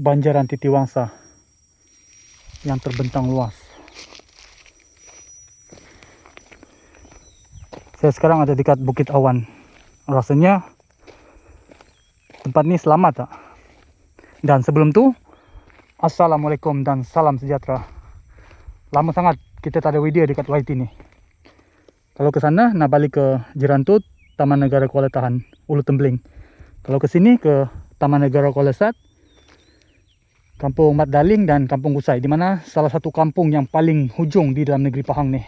Banjaran Titiwangsa yang terbentang luas. Saya sekarang ada dekat Bukit Awan. Rasanya tempat ini selamat tak? Dan sebelum tu, Assalamualaikum dan salam sejahtera. Lama sangat kita tak ada video dekat YT ni. Kalau ke sana nak balik ke Jerantut, Taman Negara Kuala Tahan, Ulu Tembling. Kalau ke sini ke Taman Negara Kuala Sat, Kampung Mat Daling dan Kampung Gusai, di mana salah satu kampung yang paling hujung di dalam negeri Pahang ni.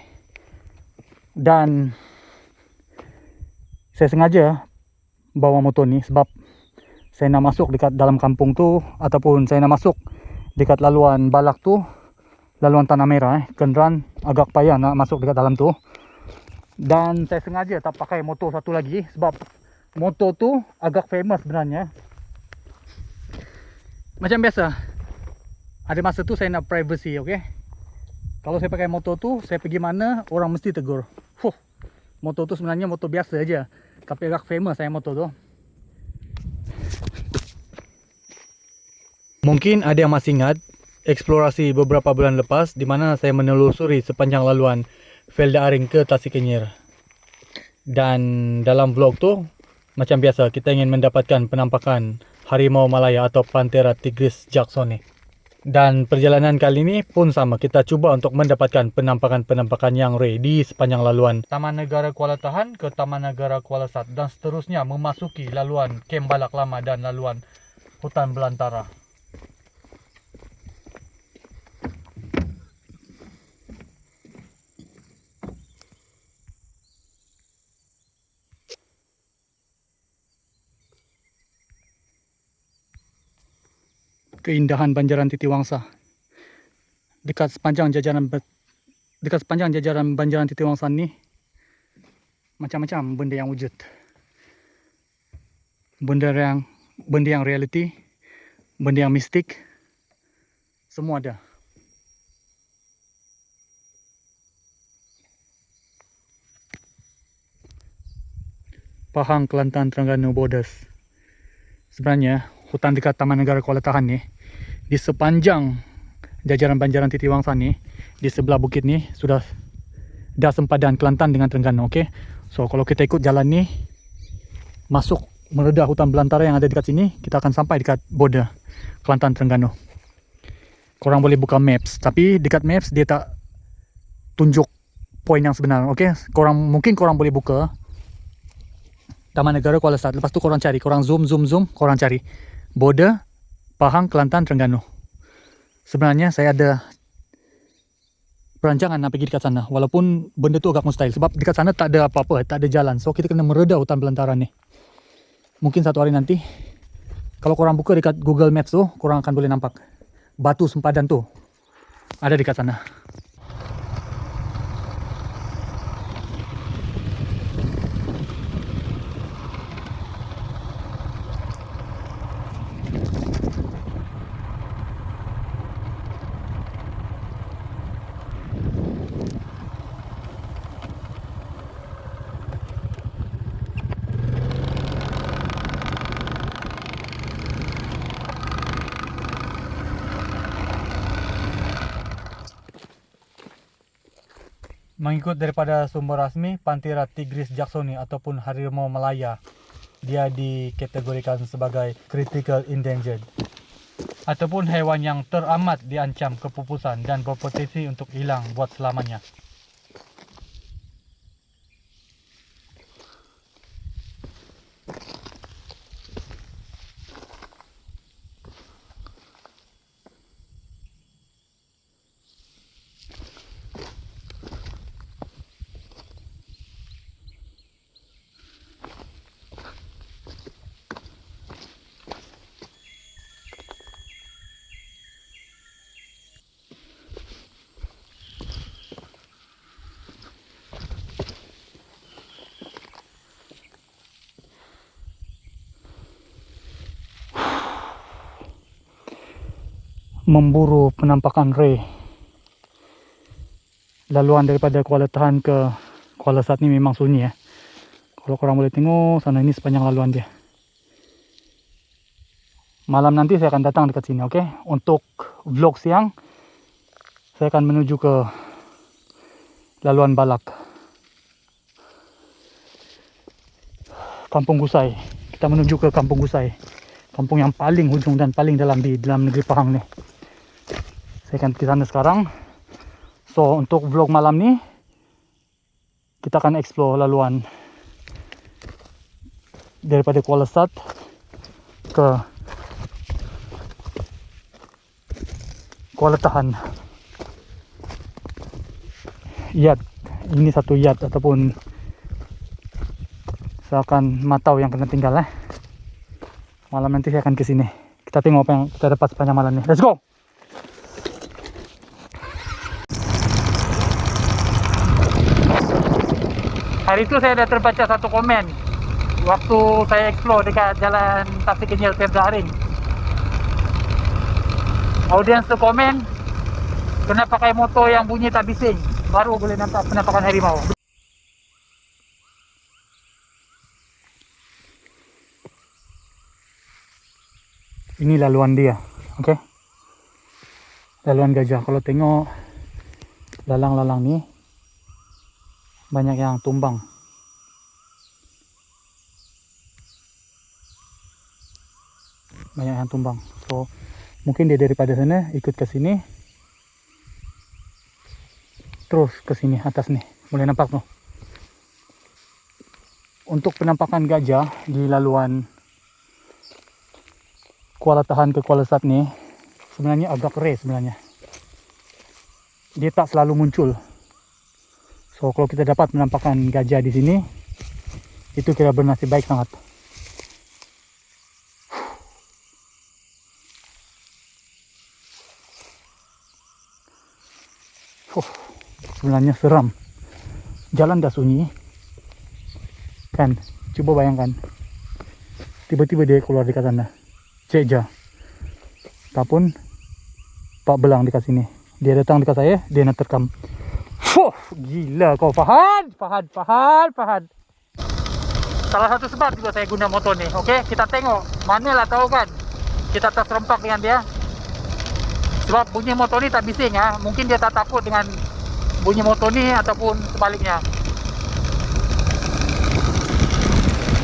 Dan saya sengaja bawa motor ni sebab saya nak masuk dekat dalam kampung tu, ataupun saya nak masuk dekat laluan Balak tu, laluan Tanah Merah. Kenderaan agak payah nak masuk dekat dalam tu. Dan saya sengaja tak pakai motor satu lagi sebab motor tu agak famous sebenarnya. Macam biasa, ada masa tu saya nak privacy, okay? Kalau saya pakai motor tu, saya pergi mana, orang mesti tegur. Motor tu sebenarnya motor biasa aja, tapi agak famous saya motor tu. Mungkin ada yang masih ingat eksplorasi beberapa bulan lepas di mana saya menelusuri sepanjang laluan Felda Aring ke Tasikkenyir. Dan dalam vlog tu, macam biasa, kita ingin mendapatkan penampakan harimau Malaya atau Panthera tigris jacksoni. Dan perjalanan kali ini pun sama. Kita cuba untuk mendapatkan penampakan-penampakan yang rare di sepanjang laluan Taman Negara Kuala Tahan ke Taman Negara Kuala Sat. Dan seterusnya memasuki laluan Kem Balak Lama dan laluan Hutan Belantara. Keindahan Banjaran Titiwangsa. Dekat sepanjang jajaran Banjaran Titiwangsa ni macam-macam benda yang wujud. Benda yang reality, benda yang mistik, semua ada. Pahang, Kelantan, Terengganu borders. Sebenarnya hutan dekat Taman Negara Kuala Tahan ni, di sepanjang jajaran Banjaran Titiwangsa ni, di sebelah bukit ni dah sempadan Kelantan dengan Terengganu. Okay, so kalau kita ikut jalan ni masuk meredah hutan belantara yang ada dekat sini, kita akan sampai dekat border Kelantan Terengganu. Korang boleh buka maps, tapi dekat maps dia tak tunjuk poin yang sebenar. Okay, mungkin korang boleh buka Taman Negara Kuala Sat. Lepas tu korang cari, korang zoom, korang cari border Pahang, Kelantan, Terengganu. Sebenarnya saya ada perancangan nak pergi dekat sana, walaupun benda tu agak mustahil sebab dekat sana tak ada apa-apa, tak ada jalan. So kita kena meredah hutan belantara ni. Mungkin satu hari nanti kalau korang buka dekat Google Maps tu, korang akan boleh nampak batu sempadan tu ada dekat sana. Mengikut daripada sumber rasmi, Panthera tigris jacksoni ataupun harimau Malaya, dia dikategorikan sebagai critical endangered ataupun haiwan yang teramat diancam kepupusan dan berpotensi untuk hilang buat selamanya. Memburu penampakan rare. Laluan daripada Kuala Tahan ke Kuala Sat ni memang sunyi. Kalau korang boleh tengok sana, ini sepanjang laluan dia. Malam nanti saya akan datang dekat sini, okay? Untuk vlog siang saya akan menuju ke laluan Balak, Kampung Gusai. Kita menuju ke Kampung Gusai, kampung yang paling hujung dan paling dalam di dalam negeri Pahang ni. Saya akan ke sana sekarang. So untuk vlog malam ni kita akan explore laluan daripada Kuala Sat ke Kuala Tahan. Yat, ini satu yat ataupun seakan matau yang kena tinggal. Malam nanti saya akan ke sini. Kita tengok apa yang kita dapat sepanjang malam ni. Let's go. Hari itu saya dah terbaca satu komen waktu saya explore dekat jalan Tasik Kenyal Pemda Haring. Audiens tu komen, kena pakai motor yang bunyi tak bising, baru boleh nampak penampakan harimau. Ini laluan dia, okay? Laluan gajah. Kalau tengok lalang-lalang ni banyak yang tumbang. So Mungkin dia daripada sana ikut ke sini, terus ke sini atas nih. Mulai nampak tuh. Untuk penampakan gajah di laluan Kuala Tahan ke Kuala Sat nih sebenarnya agak rare sebenarnya. Dia tak selalu muncul. So kalau kita dapat menampakkan gajah di sini, itu kira bernasib baik sangat. Sebenarnya seram. Jalan dah sunyi. Kan, coba bayangkan. Tiba-tiba dia keluar dekat sana. Ceja. Ataupun Pak Belang dekat sini. Dia datang dekat saya, dia nak terkam. Gila kau, Fahad. Salah satu sebab juga saya guna motor ni. Okey, kita tengok. Manalah tahu kan kita terserempak dengan dia. Sebab bunyi motor ni tak bising ah. Mungkin dia tak takut dengan bunyi motor ni ataupun sebaliknya.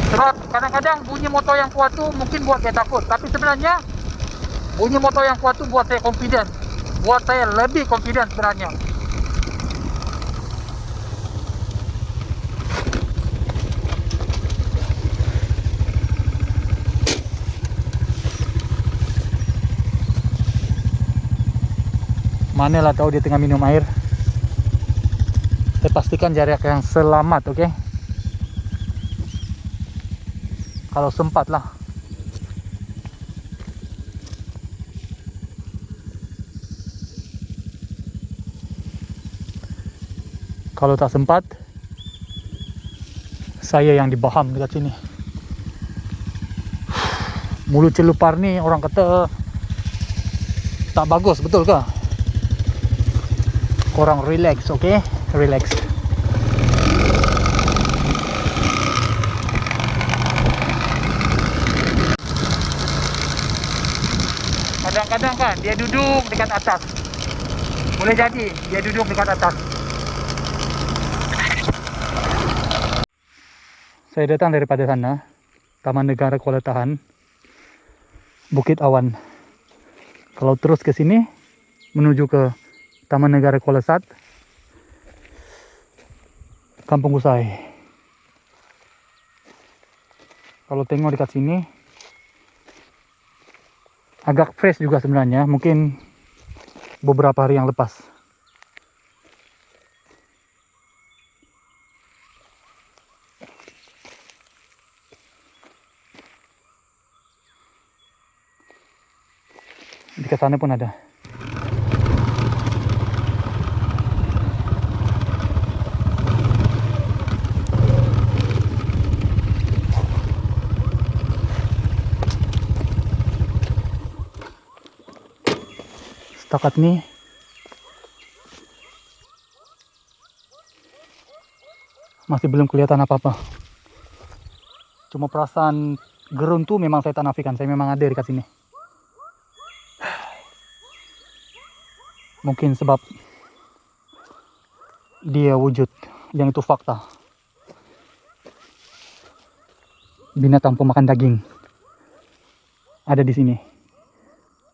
Sebab kadang-kadang bunyi motor yang kuat tu mungkin buat dia takut, tapi sebenarnya bunyi motor yang kuat tu buat saya confident. Buat saya lebih confident sebenarnya. Manalah tahu dia tengah minum air. Saya pastikan jarak yang selamat, okey? Kalau sempat lah. Kalau tak sempat, saya yang dibaham dekat sini. Mulut celupar ni orang kata tak bagus, betul ke? Korang relax, okey? Relax. Kadang-kadang kan dia duduk dekat atas. Boleh jadi dia duduk dekat atas. Saya datang daripada sana, Taman Negara Kuala Tahan, Bukit Awan. Kalau terus ke sini menuju ke Taman Negara Kuala Sat, Kampung Gusai. Kalau tengok dekat sini agak fresh juga sebenarnya, mungkin beberapa hari yang lepas. Dekat sana pun ada. Setakat ni masih belum kelihatan apa-apa. Cuma perasaan gerun tu memang saya tak nafikan. Saya memang ada dekat sini. Mungkin sebab dia wujud, yang itu fakta. Binatang pemakan daging ada di sini.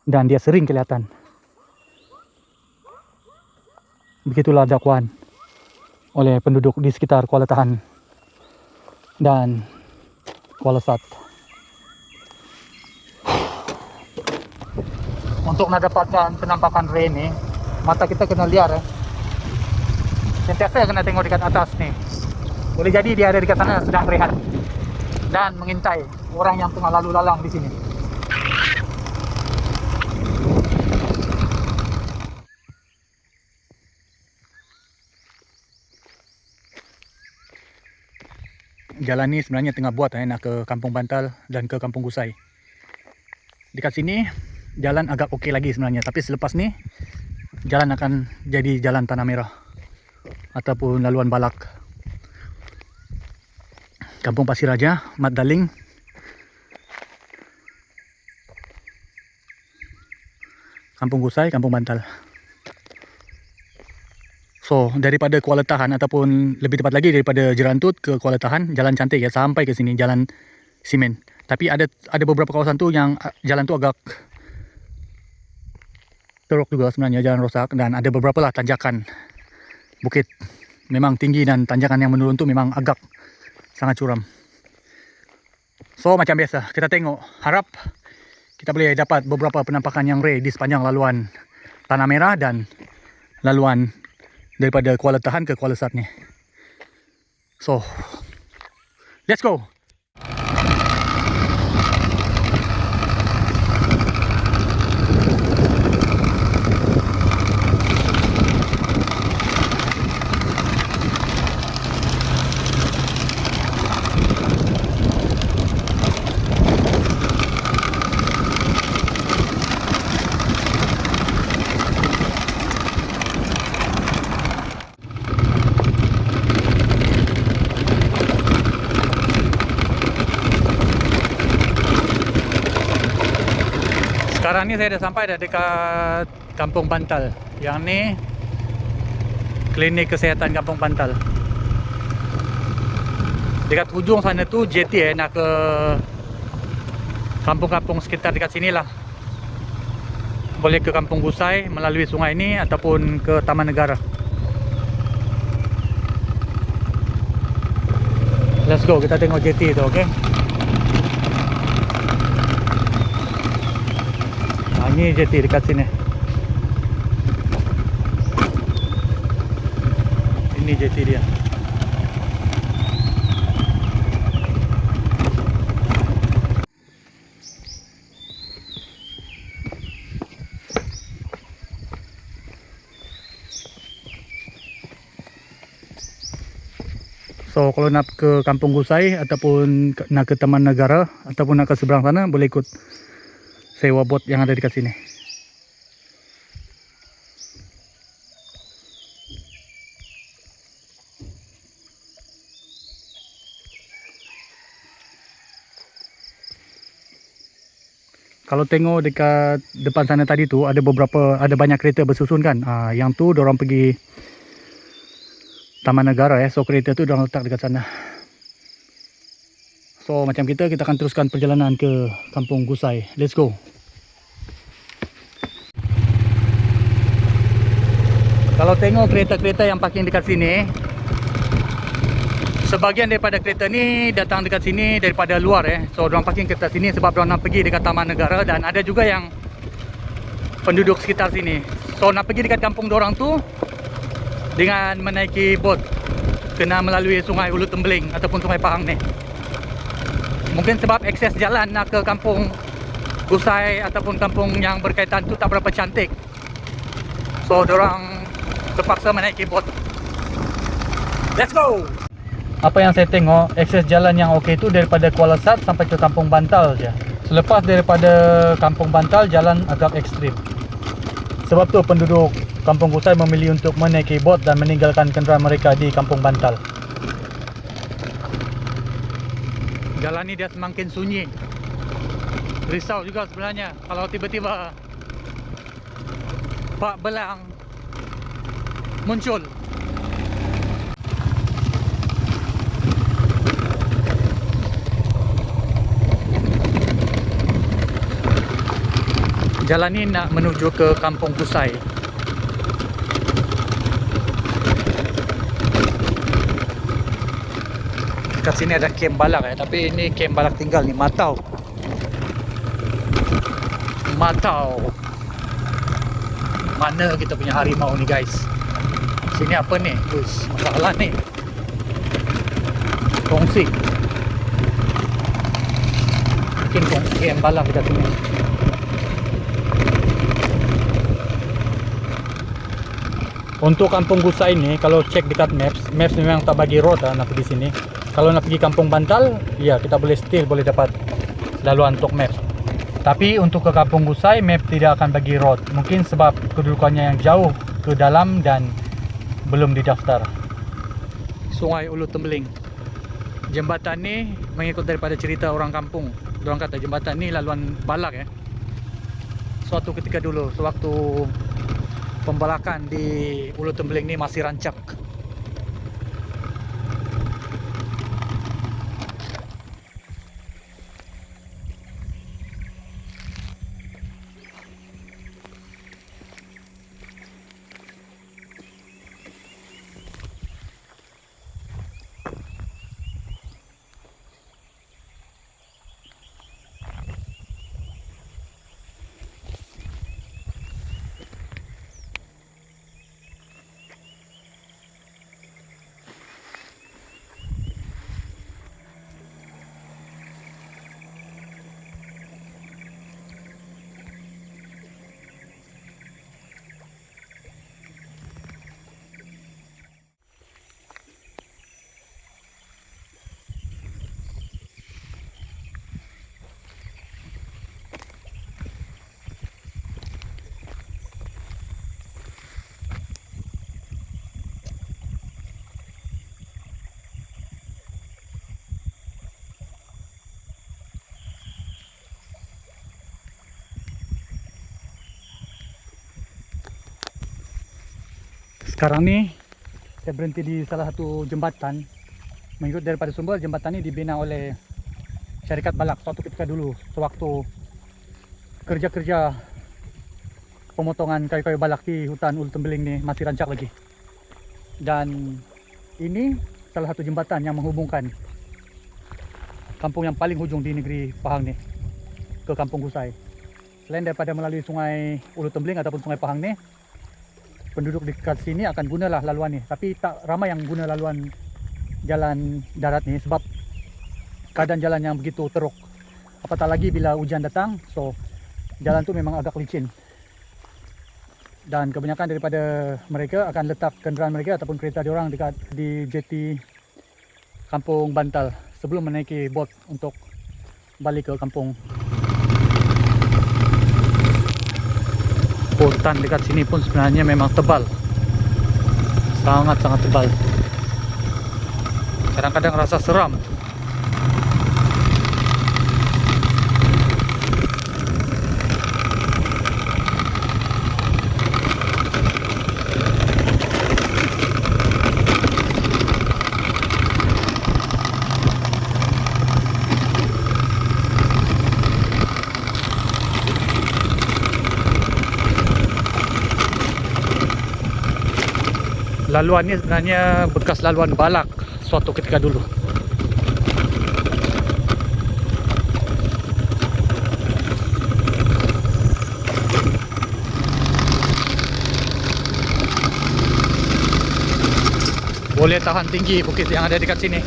Dan dia sering kelihatan. Begitulah dakwaan oleh penduduk di sekitar Kuala Tahan dan Kuala Sat. Untuk nak dapatkan penampakan rain ni, mata kita kena liar sentiasa kena tengok dekat atas ni. Boleh jadi dia ada dekat sana sedang berehat dan mengintai orang yang tengah lalu lalang di sini. Jalan ni sebenarnya tengah buat nak ke Kampung Bantal dan ke Kampung Gusai. Dekat sini jalan agak okey lagi sebenarnya, tapi selepas ni jalan akan jadi jalan Tanah Merah ataupun laluan Balak. Kampung Pasir Raja, Mat Daling, Kampung Gusai, Kampung Bantal. So, daripada Kuala Tahan ataupun lebih tepat lagi daripada Jerantut ke Kuala Tahan, jalan cantik ya, sampai ke sini jalan simen. Tapi ada beberapa kawasan tu yang jalan tu agak teruk juga sebenarnya, jalan rosak, dan ada beberapa lah tanjakan bukit. Memang tinggi dan tanjakan yang menurun tu memang agak sangat curam. So macam biasa, kita tengok, harap kita boleh dapat beberapa penampakan yang rare di sepanjang laluan Tanah Merah dan laluan daripada Kuala Tahan ke Kuala Sat ni. So let's go. Sekarang ni saya dah sampai dah dekat Kampung Bantal. Yang ni klinik kesihatan Kampung Bantal. Dekat hujung sana tu JT nak ke kampung-kampung sekitar dekat sini lah. Boleh ke Kampung Gusai melalui sungai ni ataupun ke Taman Negara. Let's go, kita tengok JT tu, okey. Ini JT dekat sini. Ini JT dia. So kalau nak ke Kampung Gusai ataupun nak ke Taman Negara ataupun nak ke seberang sana, boleh ikut sewa bot yang ada dekat sini. Kalau tengok dekat depan sana tadi tu ada banyak kereta bersusun kan. Yang tu diorang pergi Taman Negara ya. So kereta tu diorang letak dekat sana. So macam kita akan teruskan perjalanan ke Kampung Gusai. Let's go. Kalau tengok kereta-kereta yang parking dekat sini, sebahagian daripada kereta ni datang dekat sini daripada luar ya. So diorang parking kereta sini sebab diorang nak pergi dekat Taman Negara, dan ada juga yang penduduk sekitar sini. So nak pergi dekat kampung diorang tu dengan menaiki bot, kena melalui Sungai Ulu Tembeling ataupun Sungai Pahang ni. Mungkin sebab akses jalan nak ke Kampung Gusai ataupun kampung yang berkaitan tu tak berapa cantik, so diorang terpaksa menaiki bot. Let's go. Apa yang saya tengok, akses jalan yang okey tu daripada Kuala Sat sampai ke Kampung Bantal je. Selepas daripada Kampung Bantal, jalan agak ekstrim. Sebab tu penduduk Kampung Gusai memilih untuk menaiki bot dan meninggalkan kenderaan mereka di Kampung Bantal. Jalan ni dia semakin sunyi. Risau juga sebenarnya kalau tiba-tiba bak belang muncul. Jalan ni nak menuju ke Kampung Gusai. Dekat sini ada kem balak ya, tapi ini kem balak tinggal ni, Matau. Mana kita punya harimau ni guys? Sini apa ni? Uish, masalah ni. Kongsi. Mungkin kongsi kem balak dekat sini. Untuk Kampung Gusai ni, kalau cek dekat maps memang tak bagi road nak pergi sini. Kalau nak pergi Kampung Bantal, ya kita boleh dapat laluan untuk maps. Tapi untuk ke Kampung Gusai, map tidak akan bagi road. Mungkin sebab kedudukannya yang jauh ke dalam dan belum didaftar. Sungai Ulu Tembeling. Jembatan ni mengikut daripada cerita orang kampung. Diorang kata jembatan ni laluan balak ya. Suatu ketika dulu, sewaktu pembalakan di Ulu Tembeling ni masih rancak. Sekarang ni saya berhenti di salah satu jembatan. Mengikut daripada sumber, jembatan ini dibina oleh syarikat Balak suatu ketika dulu, sewaktu kerja-kerja pemotongan kayu-kayu balak di hutan Ulu Tembeling ni masih rancak lagi. Dan ini salah satu jembatan yang menghubungkan kampung yang paling hujung di negeri Pahang ni ke Kampung Gusai. Selain daripada melalui sungai Ulu Tembeling ataupun sungai Pahang ni, penduduk dekat sini akan gunalah laluan ni. Tapi tak ramai yang guna laluan jalan darat ni sebab keadaan jalan yang begitu teruk. Apatah lagi bila hujan datang, so jalan tu memang agak licin. Dan kebanyakan daripada mereka akan letak kenderaan mereka ataupun kereta diorang dekat di jeti Kampung Bantal sebelum menaiki bot untuk balik ke kampung. Hutan dekat sini pun sebenarnya memang tebal, sangat-sangat tebal. Kadang-kadang rasa seram. Laluan ni sebenarnya bekas laluan balak suatu ketika dulu. Boleh tahan tinggi bukit yang ada dekat sini.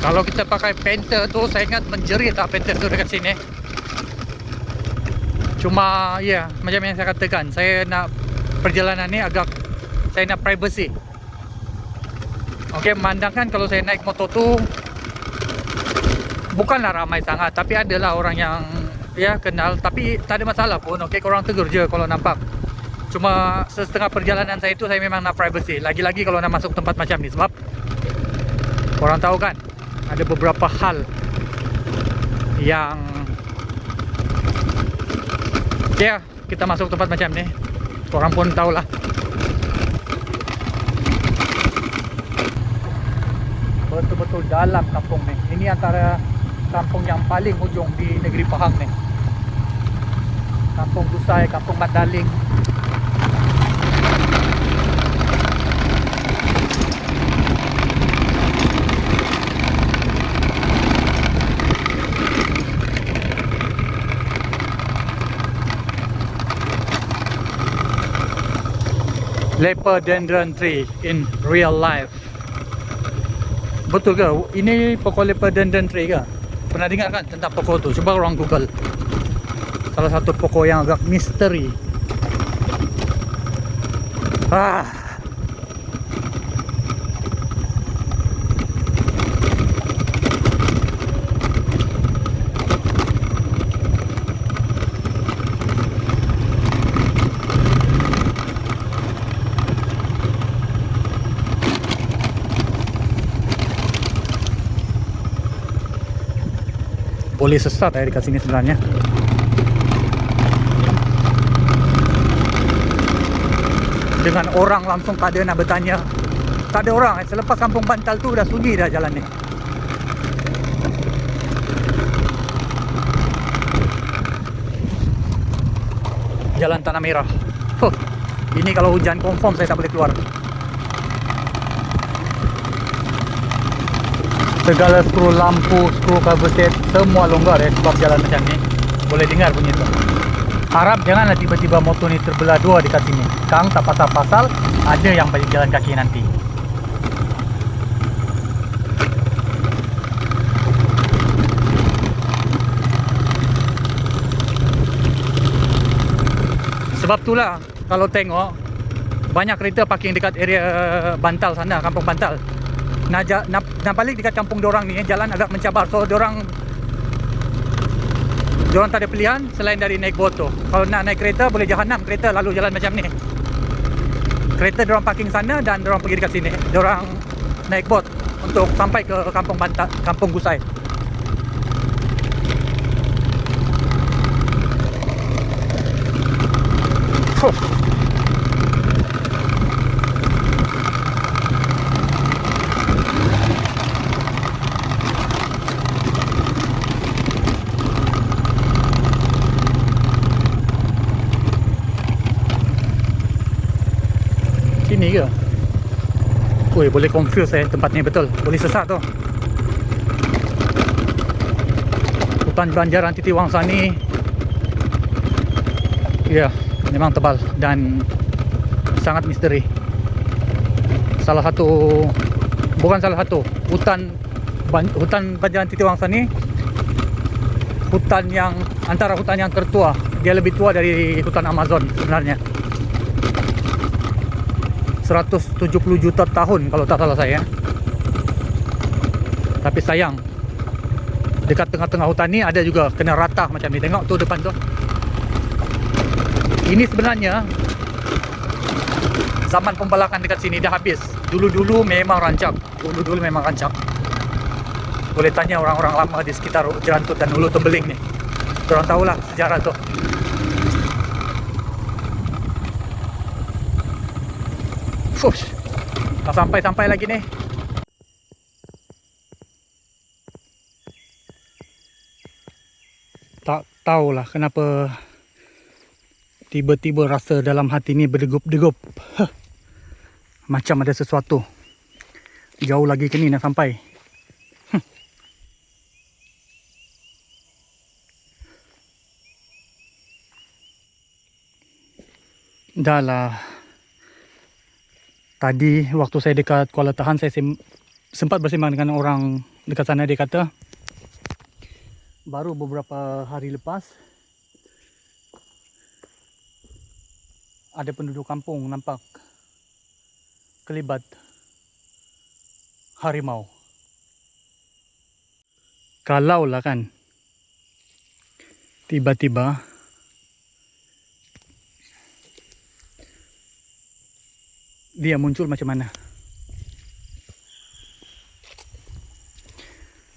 Kalau kita pakai penter tu, saya ingat menjerit lah penter tu dekat sini. Cuma ya, macam yang saya katakan, saya nak perjalanan ni agak, saya nak privacy. Okey, memandangkan kalau saya naik motor tu bukanlah ramai sangat, tapi adalah orang yang ya kenal, tapi tak ada masalah pun. Okey, korang tegur je kalau nampak. Cuma setengah perjalanan saya tu saya memang nak privacy. Lagi-lagi kalau nak masuk tempat macam ni, sebab korang tahu kan, ada beberapa hal yang ya, kita masuk tempat macam ni, korang pun tahulah. Betul-betul dalam kampung ni. Ini antara kampung yang paling hujung di negeri Pahang ni. Kampung Gusai, Kampung Mandaling. Leopardendron tree in real life. Betul ke? Ini pokok leopardendron tree ke? Pernah dengar kan tentang pokok tu? Cuba orang Google. Salah satu pokok yang agak misteri. Boleh sesat dekat sini sebenarnya. Dengan orang langsung tak ada nak bertanya. Tak ada orang. Selepas Kampung Bantal tu dah sunyi dah jalan ni. Jalan Tanah Merah. Ini kalau hujan confirm saya tak boleh keluar. Segala skru lampu, skru cover set, semua longgar sebab jalan macam ni. Boleh dengar bunyi tu. Harap janganlah tiba-tiba motor ni terbelah dua dekat sini. Kang tak pasal-pasal, ada yang balik jalan kaki nanti. Sebab itulah kalau tengok banyak kereta parking dekat area Bantal sana, Kampung Bantal. Nak balik dekat kampung dorang ni, jalan agak mencabar. So dorang tak ada pilihan selain dari naik bot tu. Kalau nak naik kereta, boleh jahanam kereta lalu jalan macam ni. Kereta dorang parking sana dan dorang pergi dekat sini. Dorang naik bot untuk sampai ke Kampung Bantal, Kampung Gusai. ni ke? Ui, boleh confuse tempat ni betul. Boleh sesat tu. Hutan Banjaran Titiwangsa ni, ya, memang tebal dan sangat misteri. Salah satu, bukan salah satu, hutan Banjaran Titiwangsa ni hutan yang, antara hutan yang tertua. Dia lebih tua dari hutan Amazon sebenarnya. 170 juta tahun kalau tak salah saya. Tapi sayang, dekat tengah-tengah hutan ni ada juga kena rata macam ni. Tengok tu depan tu. Ini sebenarnya zaman pembalakan dekat sini dah habis. Dulu-dulu memang rancak. Boleh tanya orang-orang lama di sekitar Jerantut dan Ulu Tembeling ni. Orang tahulah sejarah tu. Fush, tak sampai-sampai lagi ni. Tak tahulah kenapa tiba-tiba rasa dalam hati ni berdegup-degup. Macam ada sesuatu. Jauh lagi ke ni nak sampai. Dah lah. Tadi waktu saya dekat Kuala Tahan, saya sempat bersembang dengan orang dekat sana. Dia kata baru beberapa hari lepas ada penduduk kampung nampak kelibat harimau. Kalaulah kan tiba-tiba dia muncul macam mana?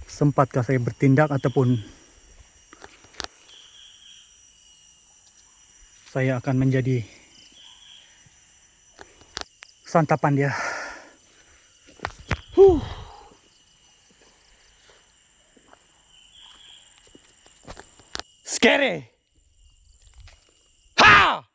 Sempatkah saya bertindak ataupun saya akan menjadi santapan dia? Scary! Ha!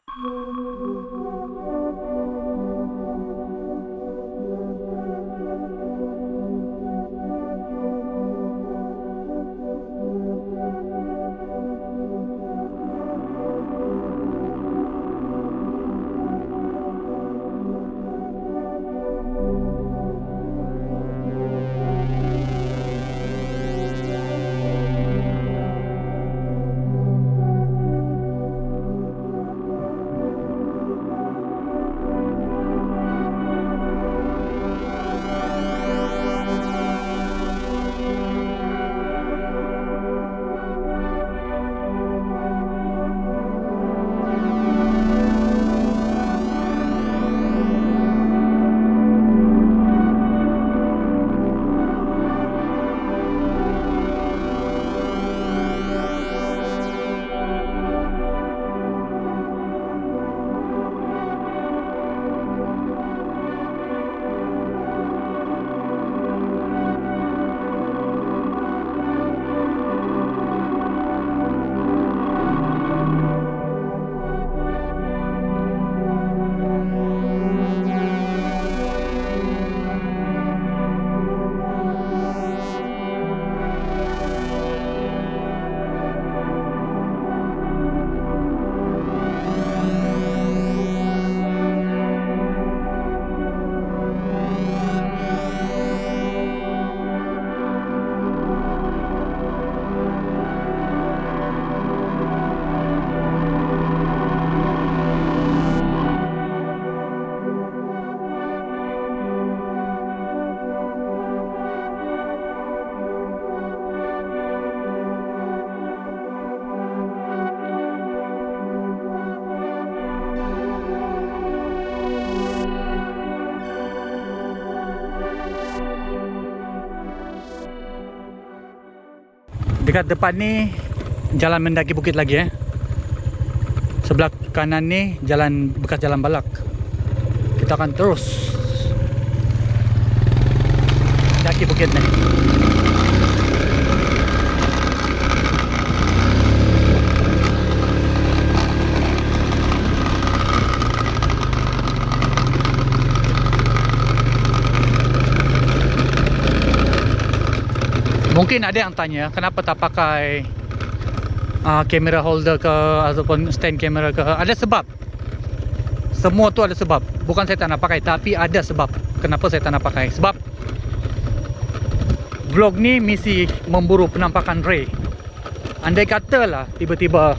Dekat depan ni jalan mendaki bukit lagi Sebelah kanan ni jalan bekas jalan balak. Kita akan terus daki bukit ni. Mungkin ada yang tanya kenapa tak pakai kamera holder ke ataupun stand kamera ke. Ada sebab. Semua tu ada sebab. Bukan saya tak nak pakai, tapi ada sebab kenapa saya tak nak pakai. Sebab vlog ni misi memburu penampakan Ray. Andai katalah tiba-tiba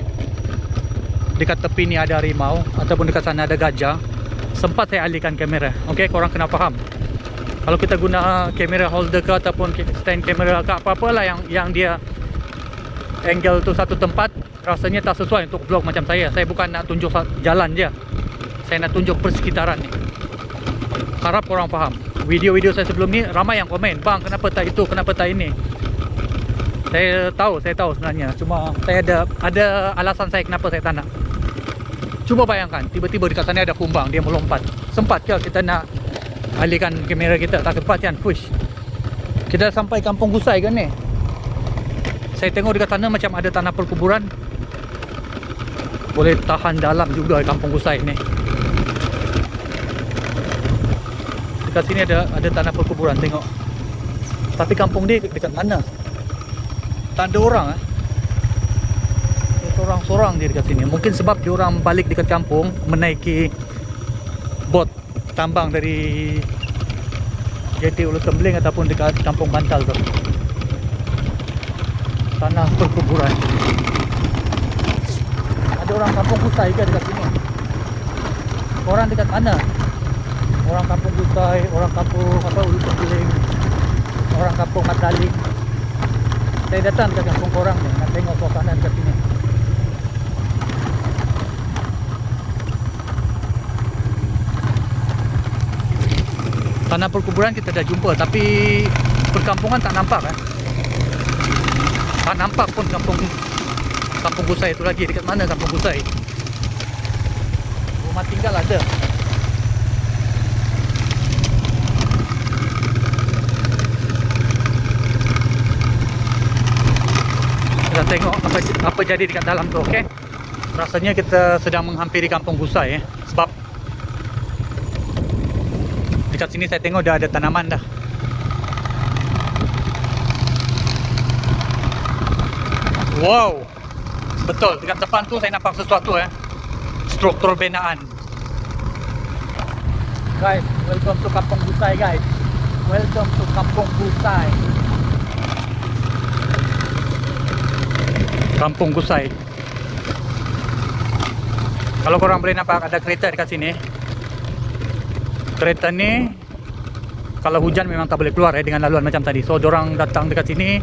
dekat tepi ni ada harimau ataupun dekat sana ada gajah, sempat saya alihkan kamera. Okey, korang kena faham. Kalau kita guna kamera holder ke ataupun stand kamera ke apa-apalah yang dia angle tu satu tempat, rasanya tak sesuai untuk vlog macam saya. Saya bukan nak tunjuk jalan je, saya nak tunjuk persekitaran ni. Harap korang faham. Video-video saya sebelum ni ramai yang komen, bang kenapa tak itu, kenapa tak ini. Saya tahu sebenarnya. Cuma saya ada alasan saya kenapa saya tak nak. Cuba bayangkan, tiba-tiba dekat sana ada kumbang, dia melompat. Sempat ke kita nak alihkan kamera kita? Tak sempat kan? Push. Kita sampai Kampung Gusai kan ni. Saya tengok dekat sana macam ada tanah perkuburan. Boleh tahan dalam juga Kampung Gusai ni. Dekat sini ada tanah perkuburan, tengok. Tapi kampung dia dekat mana? Tak ada orang Sorang-sorang dia dekat sini. Mungkin sebab dia orang balik dekat kampung menaiki bot tambang dari JT Ulu Tembling ataupun dekat Kampung Bantal tu. Tanah perkuburan. Ada orang Kampung Gusai ke dekat sini? Orang dekat mana? Orang Kampung Gusai, orang Kampung Ulu Tembling, orang Kampung Mataling. Saya datang ke kampung korang ni, nak tengok suasana dekat sini. Tanah perkuburan kita dah jumpa, tapi perkampungan tak nampak Tak nampak pun Kampung Gusai itu lagi. Dekat mana Kampung Gusai? Rumah tinggal ada. Kita tengok apa jadi dekat dalam tu, okey? Rasanya kita sedang menghampiri Kampung Gusai sebab dekat sini saya tengok dah ada tanaman dah. Wow. Betul, dekat depan tu saya nampak sesuatu struktur binaan. Guys, welcome to Kampung Gusai guys. Welcome to Kampung Gusai. Kampung Gusai. Kalau korang boleh nampak ada kereta dekat sini. Kereta ni kalau hujan memang tak boleh keluar dengan laluan macam tadi. So dorang datang dekat sini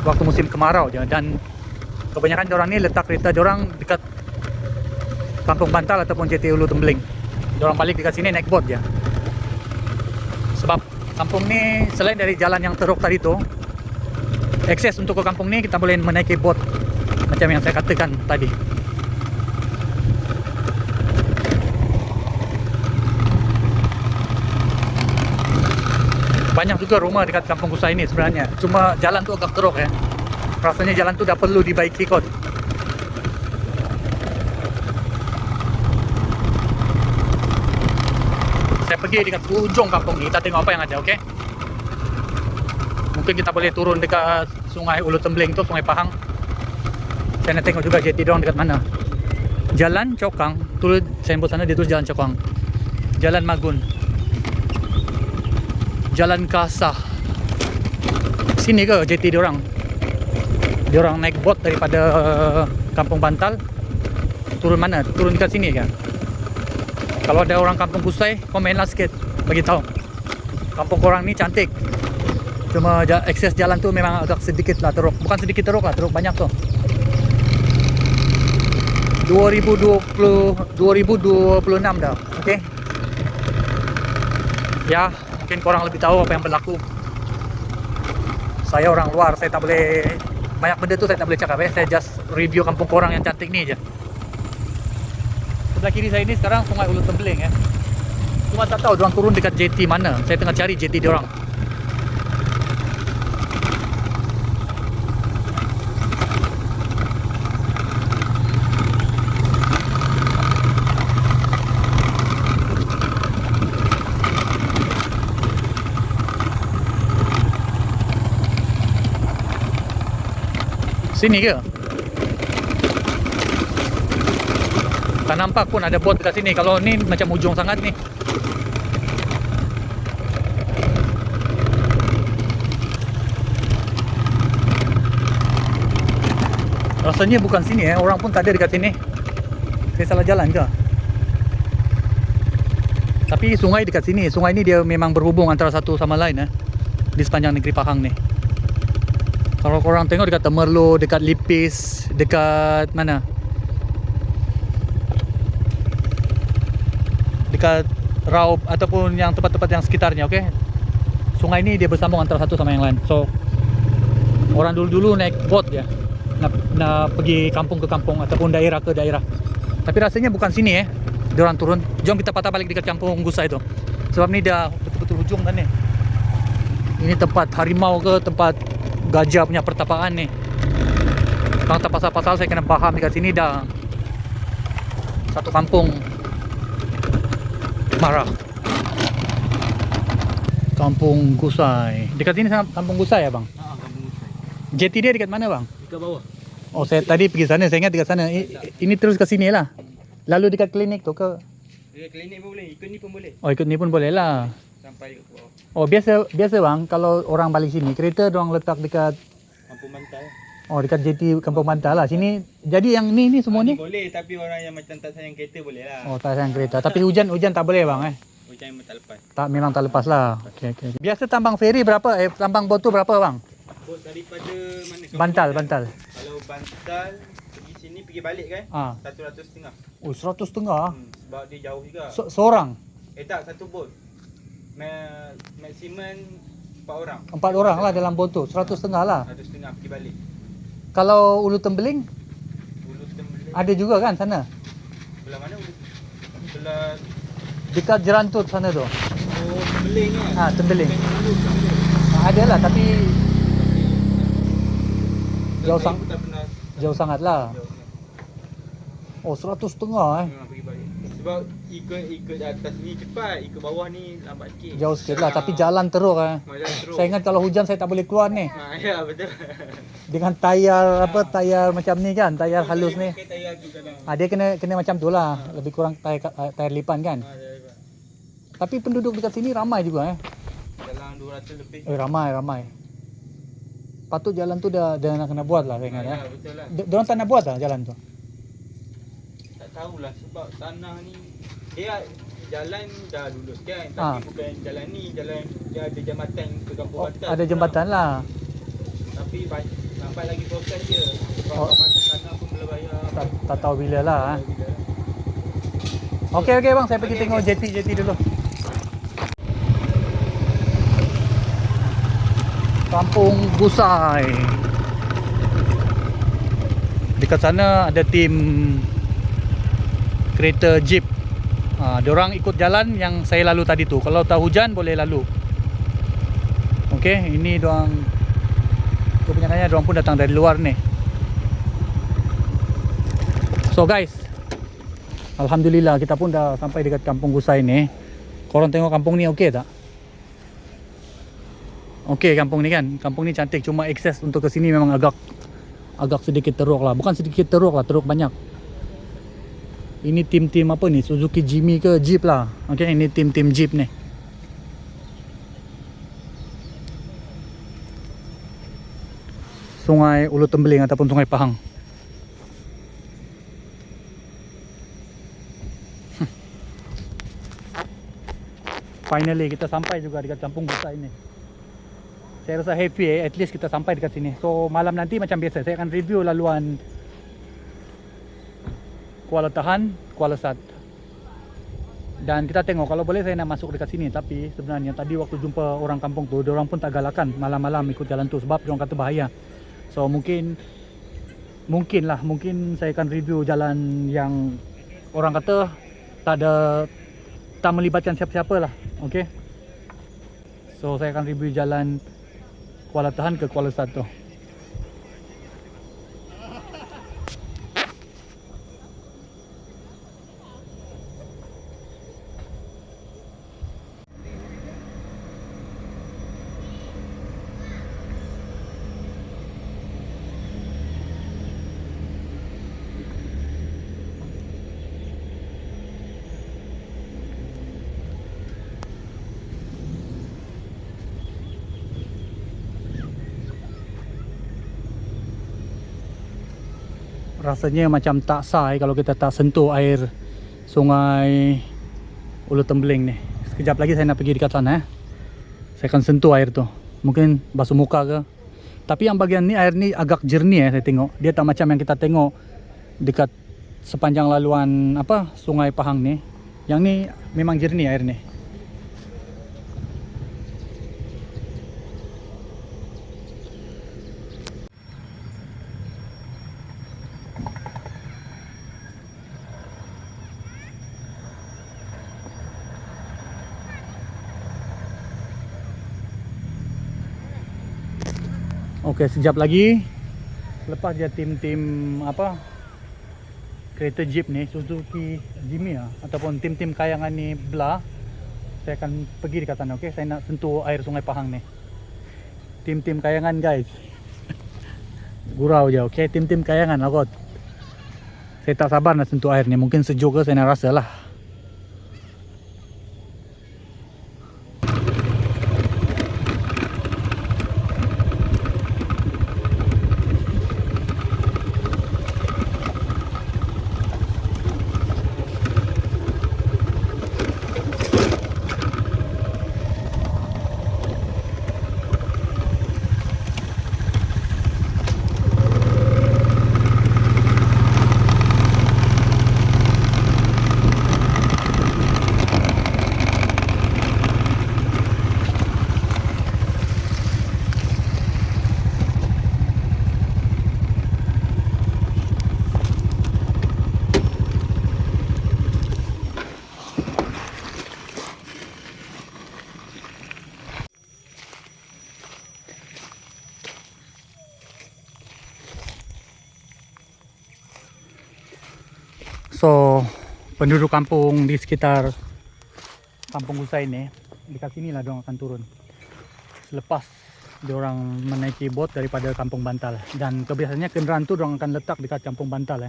waktu musim kemarau je, dan kebanyakan dorang ni letak kereta dorang dekat Kampung Bantal ataupun JT Ulu Tembling. Dorang balik dekat sini naik bot je. Sebab kampung ni selain dari jalan yang teruk tadi tu, akses untuk ke kampung ni kita boleh menaiki bot macam yang saya katakan tadi. Banyak juga rumah dekat Kampung Gusai ni sebenarnya. Cuma jalan tu agak teruk Rasanya jalan tu dah perlu dibaiki kot. Saya pergi dekat ujung kampung ni, kita tengok apa yang ada, okey? Mungkin kita boleh turun dekat Sungai Ulu Tembling tu, Sungai Pahang. Saya nak tengok juga JT dorang dekat mana. Jalan Cokang, tulis signboard sana dia tulis Jalan Cokang. Jalan Magun, Jalan Kasah. Sini ke JT diorang? Diorang naik bot daripada Kampung Bantal. Turun mana? Turun dekat sini kan? Kalau ada orang Kampung Gusai, komenlah sikit, bagi tahu. Kampung korang ni cantik. Cuma akses jalan tu memang agak sedikit lah teruk. Bukan sedikit teruk lah, teruk banyak tu. 2026 dah, okey? Ya, mungkin korang lebih tahu apa yang berlaku. Saya orang luar, saya tak boleh, banyak benda tu saya tak boleh cakap Saya just review kampung korang yang cantik ni je. Sebelah kiri saya ni sekarang Sungai Ulu Tembling Cuma tak tahu diorang turun dekat JT mana. Saya tengah cari JT diorang. Sini ke? Tak nampak pun ada bot dekat sini. Kalau ni macam ujung sangat ni. Rasanya bukan sini orang pun tak ada dekat sini. Saya salah jalan ke? Tapi sungai dekat sini. Sungai ni dia memang berhubung antara satu sama lain di sepanjang negeri Pahang ni. Kalau korang tengok dekat Temerloh, dekat Lipis, dekat mana? Dekat Raub ataupun yang tempat-tempat yang sekitarnya, okey. Sungai ni dia bersambung antara satu sama yang lain. So orang dulu-dulu naik bot je. Nak pergi kampung ke kampung ataupun daerah ke daerah. Tapi rasanya bukan sini diorang turun. Jom kita patah balik dekat kampung Gusai tu. Sebab ni dah betul-betul hujung kan ni. Ini tempat harimau ke tempat gajah punya pertapaan ni. Kalau tak pasal-pasal saya kena faham dekat sini dah satu kampung marah. Kampung Gusai. Dekat sini kampung Gusai ya bang? Kampung Gusai. JT dia dekat mana bang? Dekat bawah. Oh saya tadi pergi sana, saya ingat dekat sana. Ini terus ke sini lah. Lalu dekat klinik tu ke? Dekat klinik pun boleh, ikut ni pun boleh. Oh ikut ni pun boleh lah. Sampai ke bawah. Oh biasa bang kalau orang balik sini kereta dorang letak dekat Kampung Bantal. oh dekat JT Kampung Bantal lah. Sini jadi yang ni semua ni. Boleh, tapi orang yang macam tak sayang kereta boleh lah. Oh tak sayang kereta. Tapi hujan tak boleh bang Hujan memang tak lepas. Tak memang tak lepas lah. Okey. Biasa tambang feri berapa? Tambang bot tu berapa bang? Bot daripada mana? Bantal. Kalau Bantal pergi sini pergi balik kan? 100.5. Oh 100.5. Sebab dia jauh juga. Seorang? Tak, satu bot. Maksimum 4 orang. 4 orang lah dalam bot tu. 100.5 lah. 100.5 pergi balik. Kalau Ulu Tembeling? Ulu Tembeling. Ada juga kan sana? Belah mana Ulu? Belah dekat Jerantut sana tu. Oh, Tembeling kan? Tembeling. Tembeling. Ada lah tapi jauh Jauh sangat lah. Oh 100.5 Memang pergi balik. Sebab ikut atas ni cepat, ikut bawah ni lambat sikit. Jauh sikit lah tapi jalan teruk teruk. Saya ingat kalau hujan saya tak boleh keluar ni. Ya betul. Dengan tayar tayar macam ni kan, tayar halus ni. Tayar tu kadang. Dia kena macam tu lah, lebih kurang tayar lipan kan. Tapi penduduk dekat sini ramai juga Dalam 200 lebih. Ramai. Patut jalan tu dah nak kena buat lah saya ingat Betul lah. Diorang tak nak buat lah jalan tu. Tak tahulah sebab tanah ni dia jalan dah lulus kan, tapi bukan jalan ni, jalan dia ada jambatan ke kampung atas. Ada jambatan lah. Tapi lambat lagi proses dia. Sebab masa tanah pun belum bayar. Tak tahu bila lah. Okey bang, saya pergi tengok JT dulu. Kampung Gusai. Dekat sana ada tim kereta jeep. Diorang ikut jalan yang saya lalu tadi tu. Kalau tak hujan boleh lalu. Okey, ini diorang kebanyakannya diorang pun datang dari luar ni. So guys, alhamdulillah kita pun dah sampai dekat Kampung Gusai ni. Korang tengok kampung ni okey tak? Okey kampung ni kan. Kampung ni cantik, cuma akses untuk ke sini memang agak sedikit teruk lah. Bukan sedikit teruk lah, teruk banyak. Ini tim-tim apa ni? Suzuki Jimmy ke Jeep lah. Okey, ini tim-tim Jeep ni. Sungai Ulu Tembeling ataupun Sungai Pahang. Finally kita sampai juga dekat Kampung Gusai ni. Saya rasa happy at least kita sampai dekat sini. So malam nanti macam biasa saya akan review laluan Kuala Tahan, Kuala Sat. Dan kita tengok kalau boleh saya nak masuk dekat sini, tapi sebenarnya tadi waktu jumpa orang kampung tu, diorang pun tak galakan malam-malam ikut jalan tu sebab diorang kata bahaya. So mungkin saya akan review jalan yang orang kata tak melibatkan siapa-siapa lah. Okey. So saya akan review jalan Kuala Tahan ke Kuala Sat tu. rasanya macam tak sah kalau kita tak sentuh air sungai Ulu Tembeling ni. Sekejap lagi saya nak pergi dekat sana. Saya akan sentuh air tu. Mungkin basuh muka ke. Tapi yang bagian ni air ni agak jernih saya tengok. Dia tak macam yang kita tengok dekat sepanjang laluan Sungai Pahang ni. Yang ni memang jernih air ni. Okey, sekejap lagi lepas dia tim-tim kereta jeep ni, Suzuki Jimny ataupun tim-tim kayangan ni belah, saya akan pergi dekat sana. Okey, saya nak sentuh air Sungai Pahang ni. Tim-tim kayangan guys. Gurau je. Okey, tim-tim kayangan lah kot. Saya tak sabar nak sentuh air ni. Mungkin sejuk ke saya nak rasa lah. So, penduduk kampung di sekitar Kampung Gusai ni, dekat sini lah diorang akan turun selepas diorang menaiki bot daripada Kampung Bantal. Dan kebiasaannya kenderaan tu diorang akan letak dekat Kampung Bantal.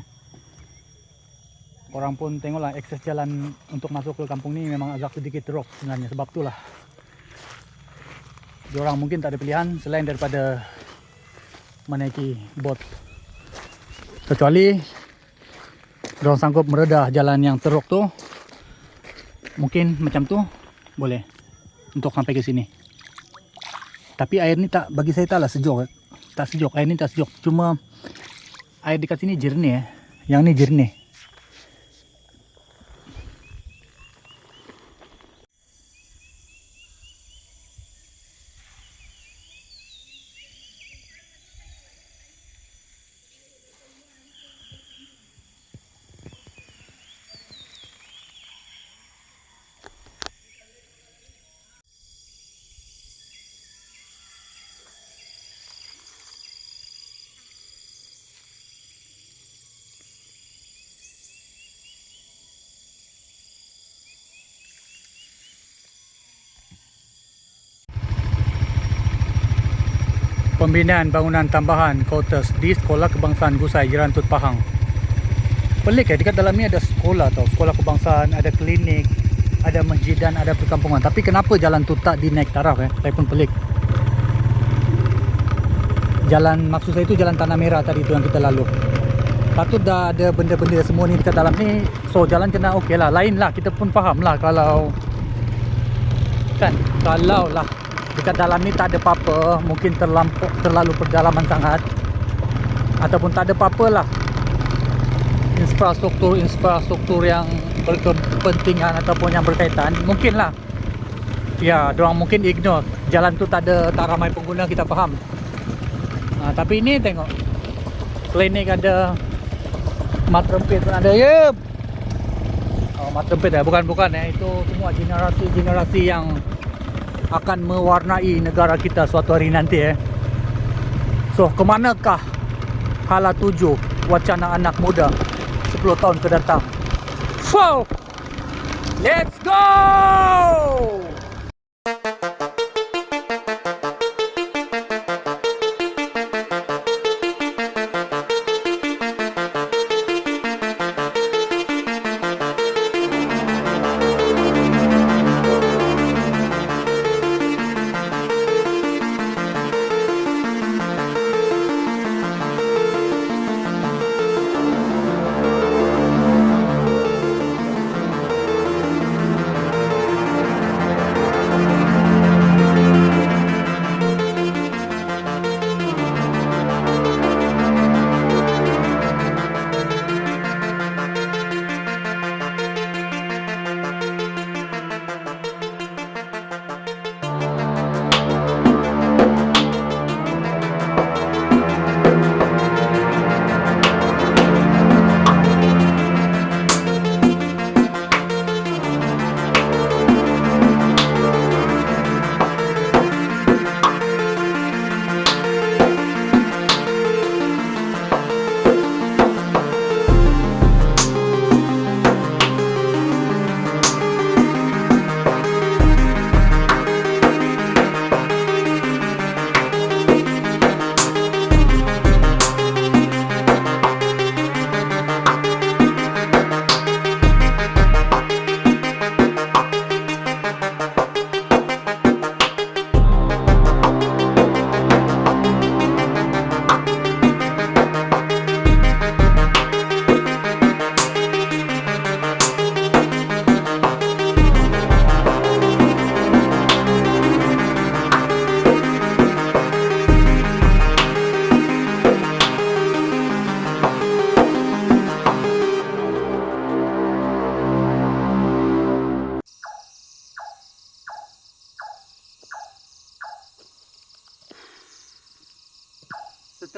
Korang pun tengoklah akses jalan untuk masuk ke kampung ni memang agak sedikit teruk sebenarnya. Sebab itulah diorang mungkin tak ada pilihan selain daripada menaiki bot. Kecuali diorang sanggup meredah jalan yang teruk tu, mungkin macam tu boleh untuk sampai ke sini. Tapi air ni tak, bagi saya taklah sejuk. Tak sejuk, air ni tak sejuk. Cuma air dekat sini jernih. Yang ni jernih. Pembinaan bangunan tambahan quarters di Sekolah Kebangsaan Gusai Jerantut Pahang. Pelik dekat dalam ni ada sekolah tau, sekolah kebangsaan, ada klinik, ada masjid dan ada perkampungan. Tapi kenapa jalan tu tak dinaik taraf Saya pun pelik. Jalan, maksud saya itu jalan Tanah Merah tadi tu yang kita lalu. Patut dah ada benda-benda semua ni dekat dalam ni. So jalan kena okey lah, lain lah, kita pun faham lah kalau lah dekat dalam ni tak ada apa-apa, mungkin terlalu perdalaman sangat, ataupun tak ada apa-apa lah infrastruktur yang berkepentingan ataupun yang berkaitan, mungkin lah ya, diorang mungkin ignore. Jalan tu tak ramai pengguna, kita faham. Tapi ini tengok, klinik ada, mat rempit pun ada. Mat rempit bukan itu semua generasi yang akan mewarnai negara kita suatu hari nanti. So, kemanakah hala tuju wacana anak muda 10 tahun ke datang? So, let's go!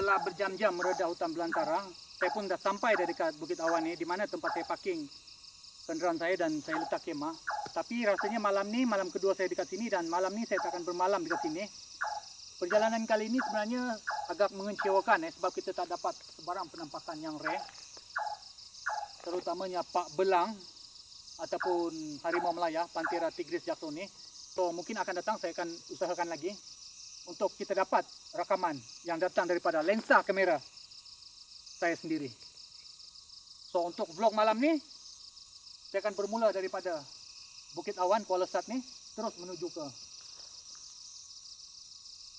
setelah berjam-jam meredah hutan belantara, saya pun dah sampai dah dekat Bukit Awan ni, di mana tempat saya parking kenderaan saya dan saya letak kemah. Tapi rasanya malam ni malam kedua saya dekat sini, dan malam ni saya tak akan bermalam dekat sini. Perjalanan kali ini sebenarnya agak mengecewakan sebab kita tak dapat sebarang penampakan yang rare, terutamanya pak belang ataupun harimau Melaya, Panthera tigris jacksoni. So mungkin akan datang saya akan usahakan lagi untuk kita dapat rakaman yang datang daripada lensa kamera saya sendiri. So untuk vlog malam ni saya akan bermula daripada Bukit Awan, Kuala Sat ni, terus menuju ke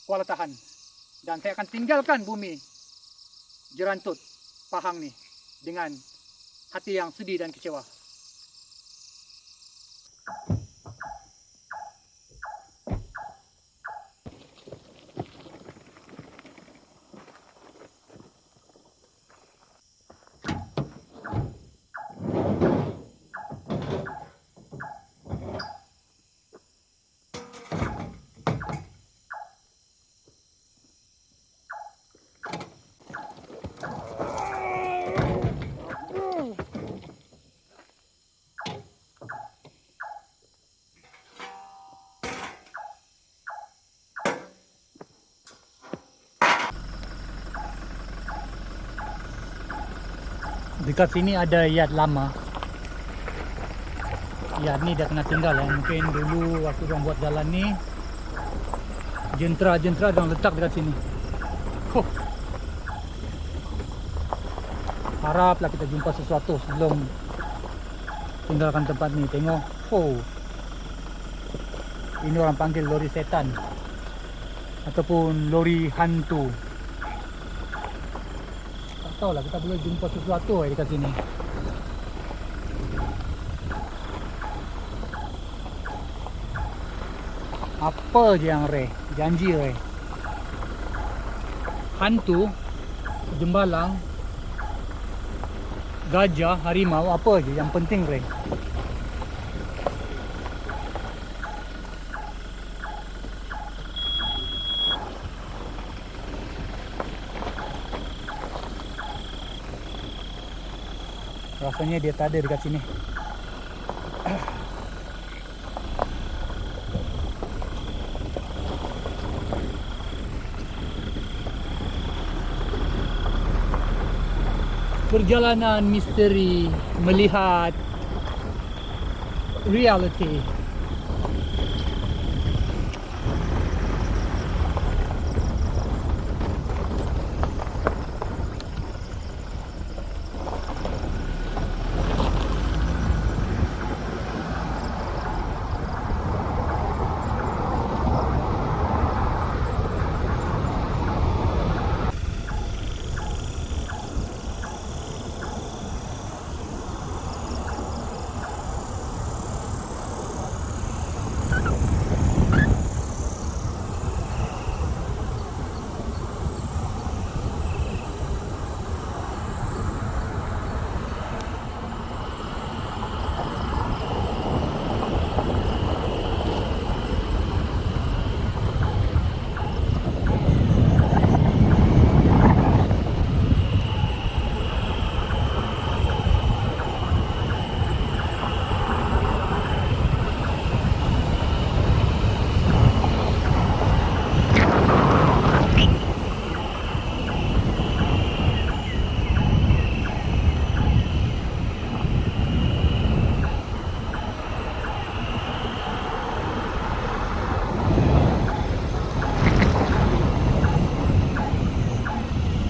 Kuala Tahan, dan saya akan tinggalkan bumi Jerantut Pahang ni dengan hati yang sedih dan kecewa. Dekat sini ada yard lama. Yard ni dah kena tinggal Mungkin dulu waktu orang buat jalan ni, jentera-jentera orang letak dekat sini. Haraplah kita jumpa sesuatu sebelum tinggalkan tempat ni. Tengok. Ini orang panggil lori setan ataupun lori hantu. Tak tahulah, kita boleh jumpa sesuatu dekat sini. Apa je yang rare, janji rare. Hantu, jembalang, gajah, harimau, apa je yang penting rare. Rasanya dia tak ada dekat sini. Perjalanan misteri melihat reality.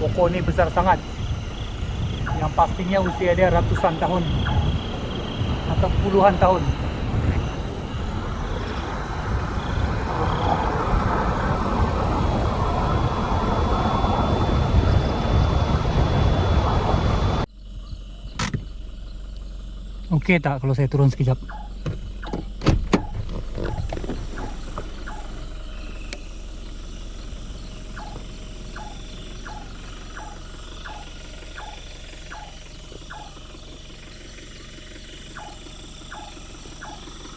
Pokok ni besar sangat. Yang pastinya usia dia ratusan tahun atau puluhan tahun. Okey tak kalau saya turun sekejap?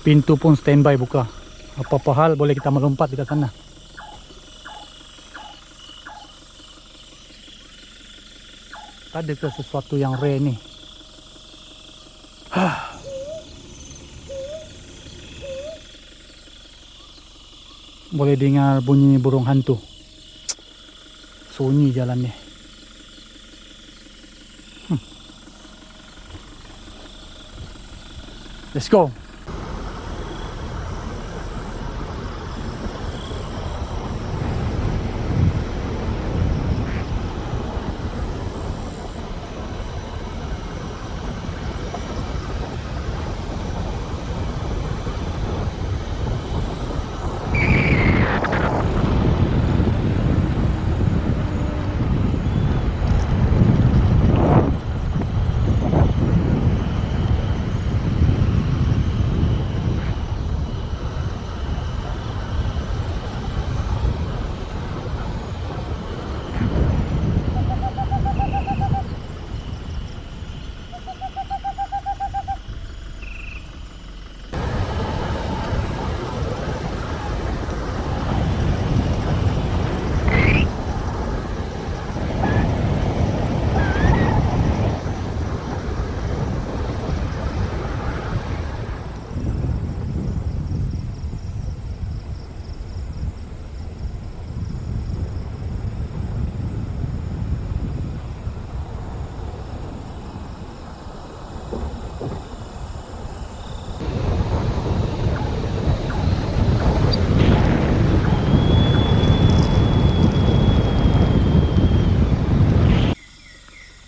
Pintu pun standby buka. Apa-apa hal boleh kita melompat dekat sana. Ada ke sesuatu yang rare ni? Boleh dengar bunyi burung hantu. Sunyi jalan ni. Let's go.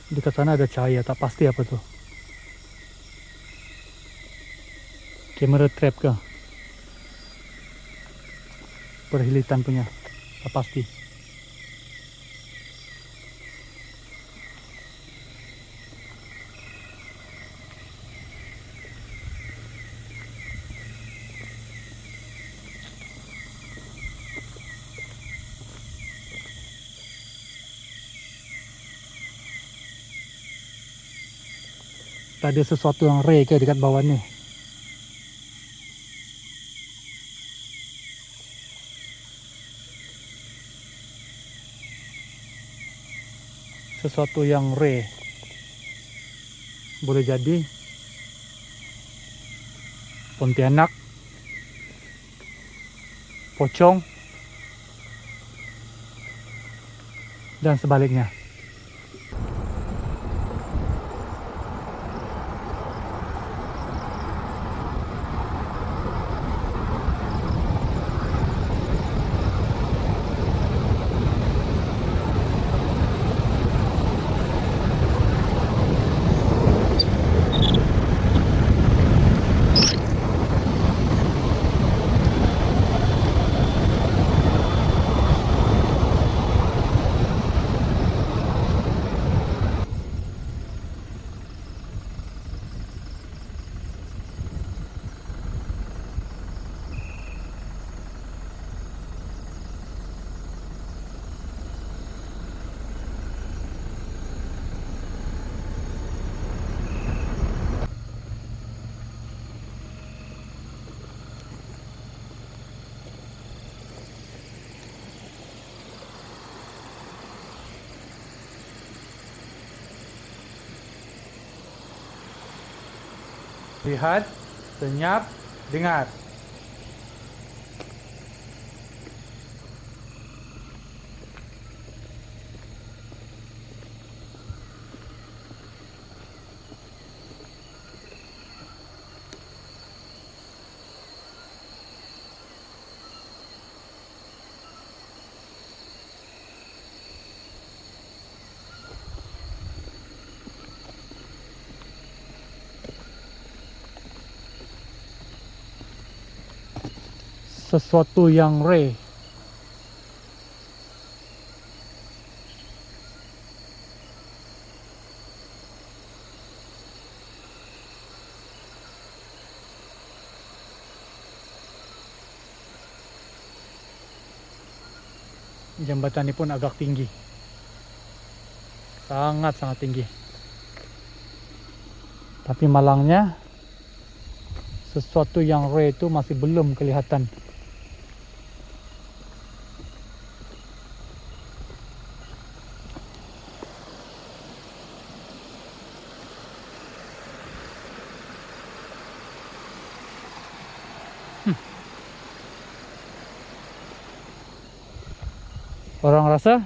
Dekat sana ada cahaya, tak pasti apa tu. Kamera trap ke? Perhilitan punya, tak pasti. Tak ada sesuatu yang rare ke dekat bawah ni? Sesuatu yang rare. Boleh jadi Pontianak, pocong, dan sebaliknya. Lihat, senyap, dengar. Sesuatu yang rare. Jambatan ini pun agak tinggi. Sangat-sangat tinggi. Tapi malangnya sesuatu yang rare itu masih belum kelihatan. Orang rasa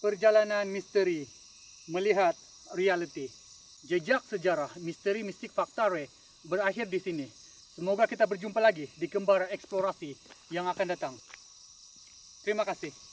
perjalanan misteri melihat reality. Jejak sejarah misteri mistik Faktare berakhir di sini. Semoga kita berjumpa lagi di Kembara Eksplorasi yang akan datang. Terima kasih.